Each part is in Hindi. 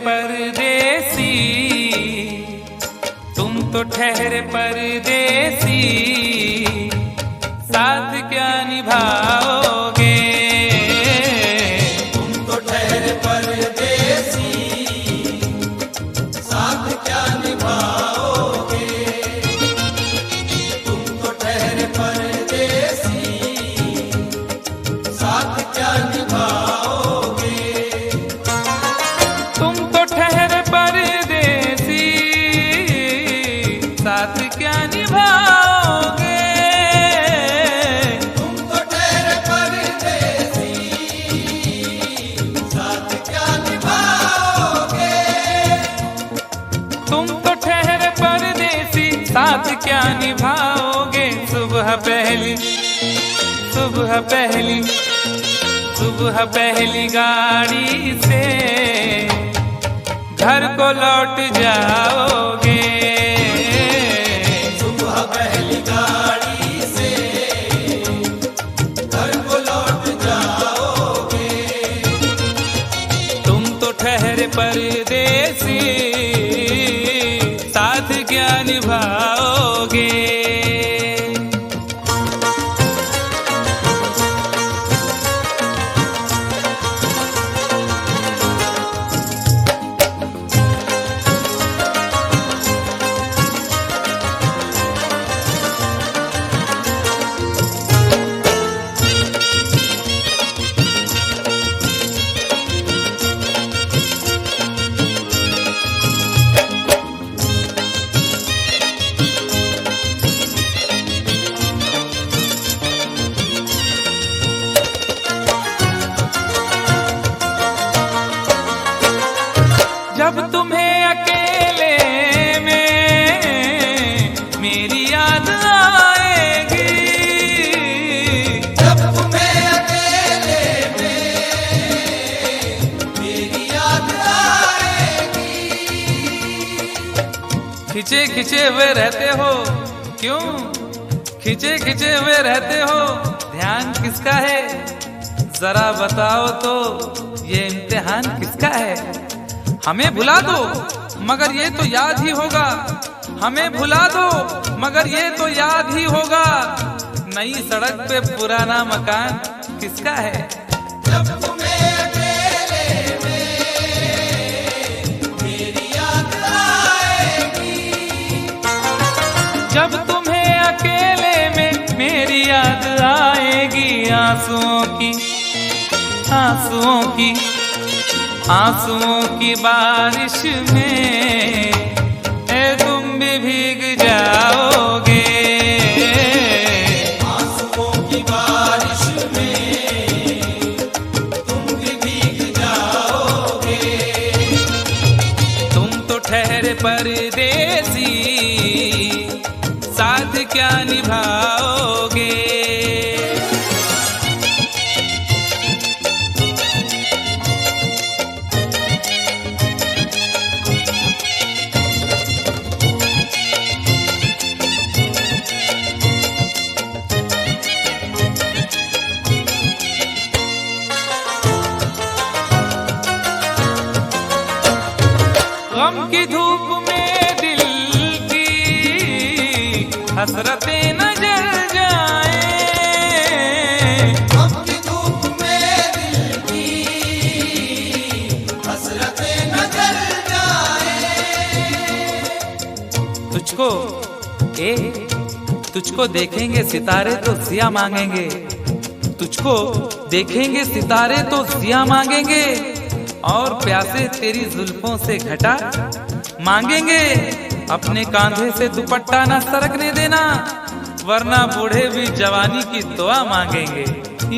परदेसी, तुम तो ठहरे परदेसी, साथ क्या निभाओगे? तुम तो ठहरे परदेसी, साथ क्या निभाओगे? तुम तो ठहरे परदेसी, साथ क्या निभाओगे? तुम तो ठहरे परदेसी, साथ क्या निभाओगे? तुम तो ठहरे परदेसी, साथ क्या निभाओगे? तुम तो ठहरे परदेसी, साथ क्या निभाओगे? सुबह पहली, सुबह पहली, सुबह पहली गाड़ी से घर को लौट जाओगे। सुबह पहली गाड़ी से घर को लौट जाओगे। तुम तो ठहरे परदेसी, साथ क्या निभाओगे? जब तुम्हें अकेले में मेरी याद आएगी, जब तुम्हें अकेले में मेरी याद आएगी। खिंचे खिंचे हुए रहते हो क्यों? खिंचे खिंचे हुए रहते हो, ध्यान किसका है? जरा बताओ तो, ये इम्तिहान किसका है? हमें भुला दो मगर ये तो याद ही होगा, हमें भुला दो मगर ये तो याद ही होगा। नई सड़क पे पुराना मकान किसका है? जब तुम्हें अकेले में मेरी याद आएगी। जब तुम्हें अकेले में मेरी याद आएगी, आंसुओं की, आंसुओं की, आंसुओं की बारिश में तुम भी भीग जाओगे। आंसुओं की बारिश में तुम भी भीग जाओगे। तुम तो ठहरे परदेसी, साथ क्या निभाओगे? गम की धूप में दिल की हसरतें न जल जाएं। गम की धूप में दिल की हसरतें न जल जाएं। तुझको तुझको देखेंगे सितारे तो सिया मांगेंगे, तुझको देखेंगे सितारे तो सिया मांगेंगे, और प्यासे तेरी जुल्फों से घटा मांगेंगे। अपने कांधे से दुपट्टा न सरकने देना, वरना बूढ़े भी जवानी की दुआ मांगेंगे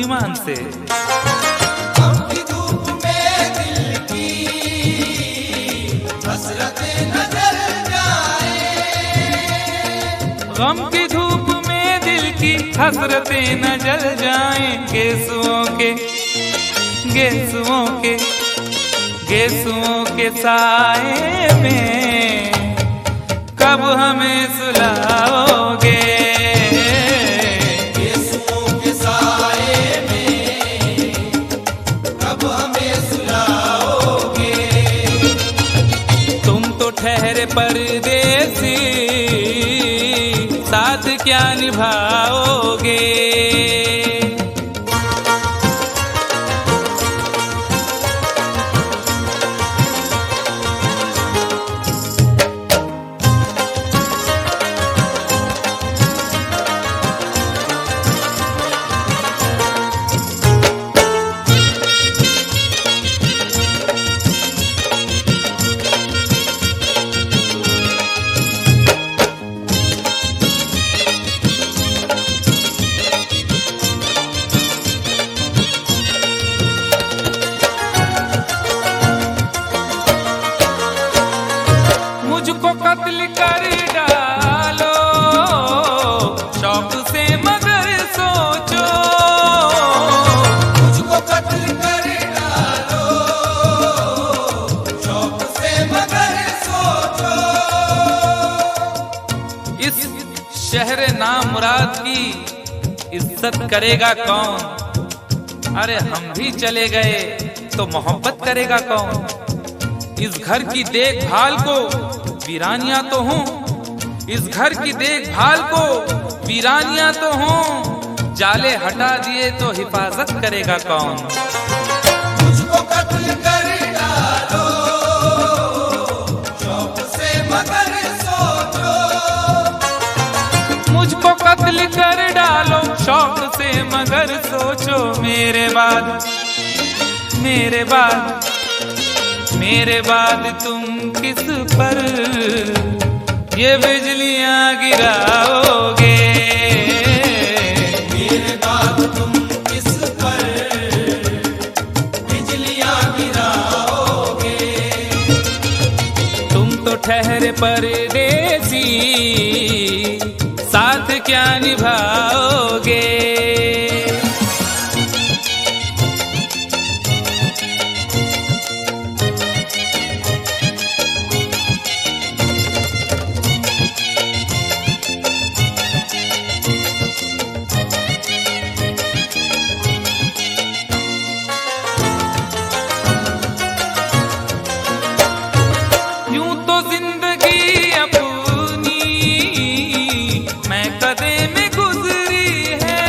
ईमान से। गम की धूप में दिल की हसरतें न जल जाएं। गम की धूप में दिल की हसरतें न जल जाएं। गेसुओं के, गेसुओं के, गेसुओं के साए में कब हमें सुलाओगे? गेसुओं के साए में कब हमें सुलाओगे? इज्जत करेगा कौन? अरे हम भी चले गए तो मोहब्बत करेगा कौन? इस घर की देखभाल को वीरानियां तो हूँ, इस घर की देखभाल को वीरानियां तो हूँ, जाले हटा दिए तो हिफाजत करेगा कौन? मुझको कत्ल कर डालो शौक से मगर सोचो, मुझको कत्ल कर डालो शौक से मगर सोचो, मेरे बाद तुम किस पर ये बिजलियां गिराओगे? मेरे बाद तुम किस पर बिजलियां गिराओगे? तुम तो ठहरे परदेसी, साथ क्या निभाओगे? यूं तो जिंदगी अपनी मैं कदे में गुजरी है,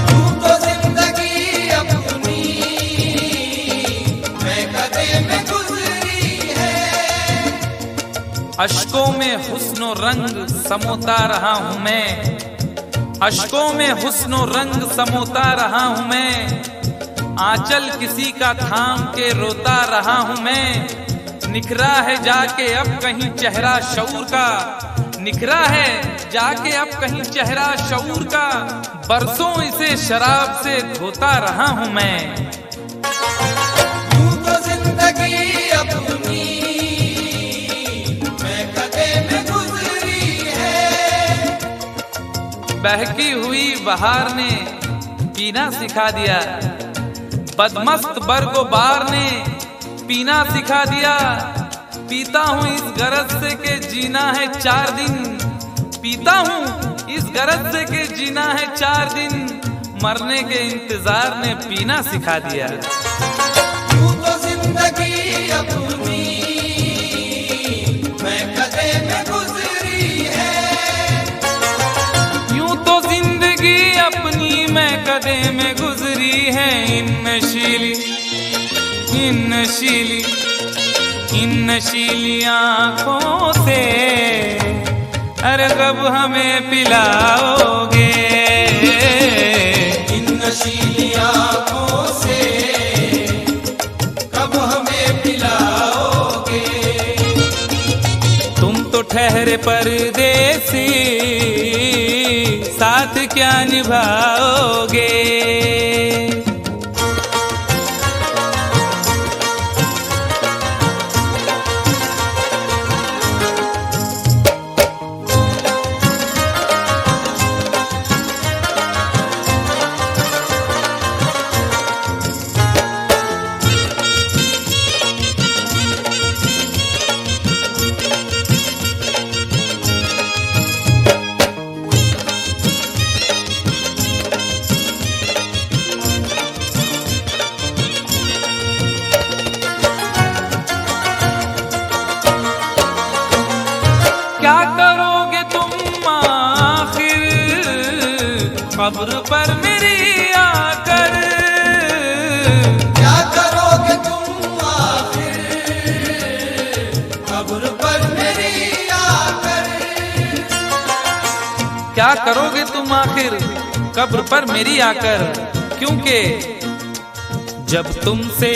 तू तो जिंदगी अपनी मैं कदे में गुजरी है। अश्कों में हुस्नो रंग समोता रहा हूं मैं, अश्कों में हुस्नो रंग समोता रहा हूं मैं, आंचल किसी का थाम के रोता रहा हूं मैं। निखरा है जाके अब कहीं चेहरा शऊर का, निखरा है जाके अब कहीं चेहरा शऊर का, बरसों इसे शराब से धोता रहा हूं मैं। तू तो जिंदगी अपनी मैं कदे में गुजरी है। बहकी हुई बहार ने पीना सिखा दिया, बदमस्त बरगो बार ने पीना सिखा दिया। पीता हूँ इस गरज से के जीना है 4 दिन, पीता हूँ इस गरज से के जीना है 4 दिन, मरने के इंतजार ने पीना सिखा दिया। तू तो जिंदगी अपनी मैं कदे में गुजरी है। यूं तो जिंदगी अपनी मैं कदे में गुजरी है। इन नशीली आंखों से अरे कब हमें पिलाओगे? इन नशीली आंखों से कब हमें पिलाओगे? तुम तो ठहरे परदेसी, साथ क्या निभाओगे? क्या करोगे तुम आखिर कब्र पर मेरी आकर? क्या करोगे तुम आखिर कब्र पर मेरी आकर? क्या करोगे तुम आखिर कब्र पर मेरी आकर? क्योंकि जब तुमसे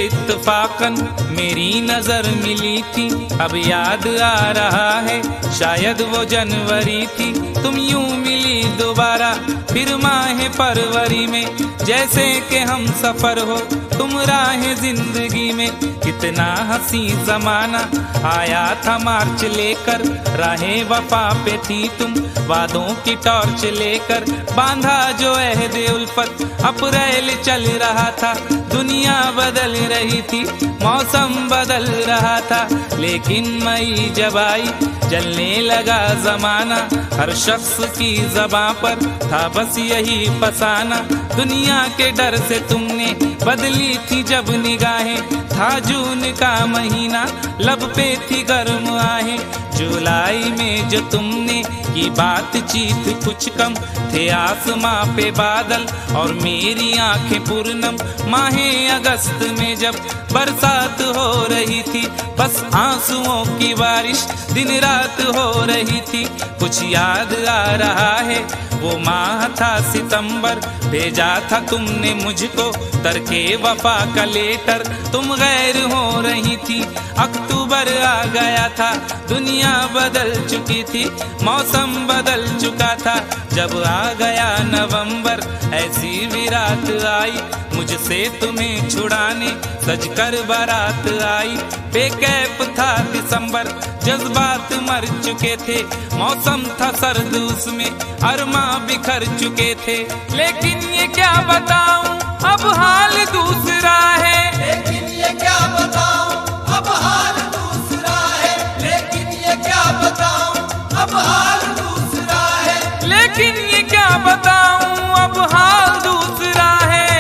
इत्तफाकन मेरी नजर मिली थी, अब याद आ रहा है शायद वो जनवरी थी। तुम यूं मिली दोबारा फिर माह फरवरी में, जैसे कि हम सफर हो तुम राह जिंदगी में। कितना हंसी जमाना आया था मार्च लेकर, राहे वफा पे थी तुम वादों की टॉर्च लेकर। बांधा जो अहद उल्फत अप्रैल चल रहा था, दुनिया बदल रही थी, मौसम बदल रहा था, लेकिन मई जब आई जलने लगा जमाना। हर शख्स की ज़बां पर था बस यही फसाना। दुनिया के डर से तुमने बदली थी जब निगाहें, था जून का महीना, लब पे थी गर्म आहें। जुलाई में जो तुमने की बातचीत कुछ कम, थे आसमां पे बादल और मेरी आंखें पूर्णम। माहे अगस्त में जब बरसात हो रही थी, बस आंसुओं की बारिश दिन रात हो रही थी। कुछ याद आ रहा है वो माह था सितंबर, भेजा था तुमने मुझको तरके वफा का लेटर। तुम गैर हो रही थी, अक्टूबर आ गया था, दुनिया बदल चुकी थी, मौसम बदल चुका था। जब आ गया नवंबर, ऐसी भी रात आई मुझसे तुम्हें छुड़ाने, सजकर बारात आई। बेकैफ था दिसंबर, जज्बात मर चुके थे, मौसम था सर्द उसमें अरमा बिखर चुके थे। लेकिन ये क्या बताऊं अब हाल दूसरा है, लेकिन ये क्या बताऊं अब हाल दूसरा है, लेकिन ये क्या बताऊं अब हाल दूसरा है, लेकिन ये क्या बताऊं अब हाल दूसरा है।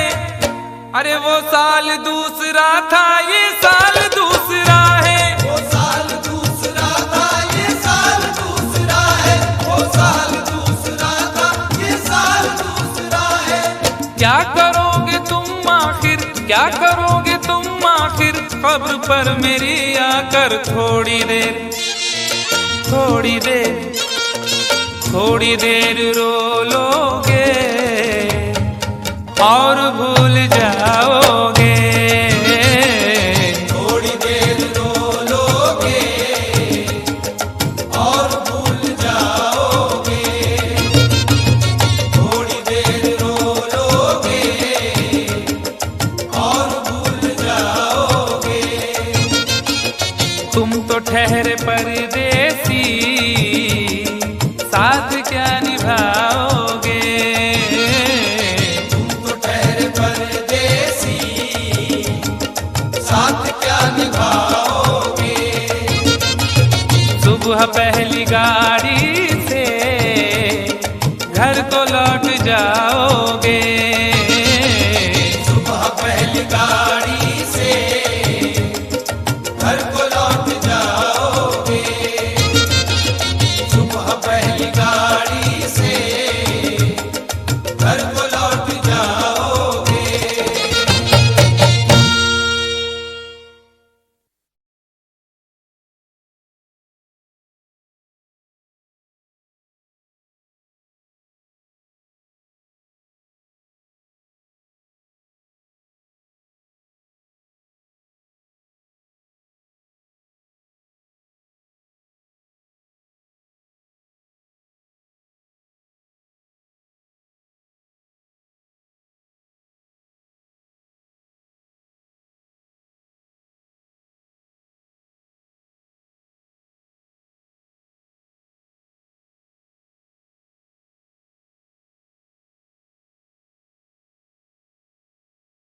अरे वो साल दूसरा था, ये साल दूसरा है, वो साल दूसरा था, ये साल दूसरा है, वो साल दूसरा था, ये साल दूसरा है। क्या करोगे तुम आखिर, क्या करोगे तुम आखिर, कब्र पर मेरी आकर थोड़ी देर, थोड़ी देर, थोड़ी देर रो लोगे और भूल जाओगे। थोड़ी देर रो लोगे और भूल जाओगे, थोड़ी देर रो लोगे और भूल जाओगे। तुम तो ठहरे परदेसी, साथ क्या निभाओगे। तुम तो ठहरे परदेसी, साथ क्या निभाओगे। सुबह पहली गाड़ी से घर को लौट जाओगे।